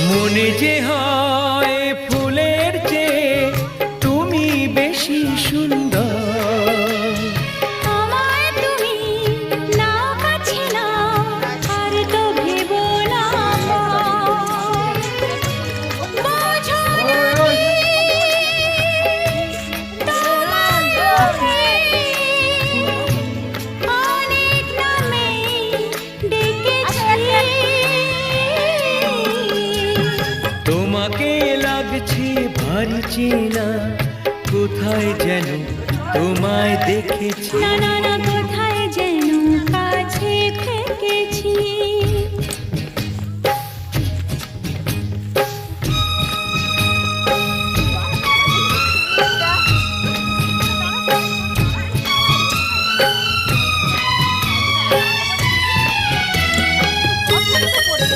মনে যে হয় ফুলের চেয়ে তুমি বেশি সুন্দর। আমায় তুমি নাও কাছে নাও, আর তো ভেবো না বোঝো তোমায় অনেক নামে ডেকেছি। তোমাকে লাগছে ভারী চেনা, কোথায় যেন তোমায় দেখেছি। না না না, কোথায় যেন কাছে থেকেছি।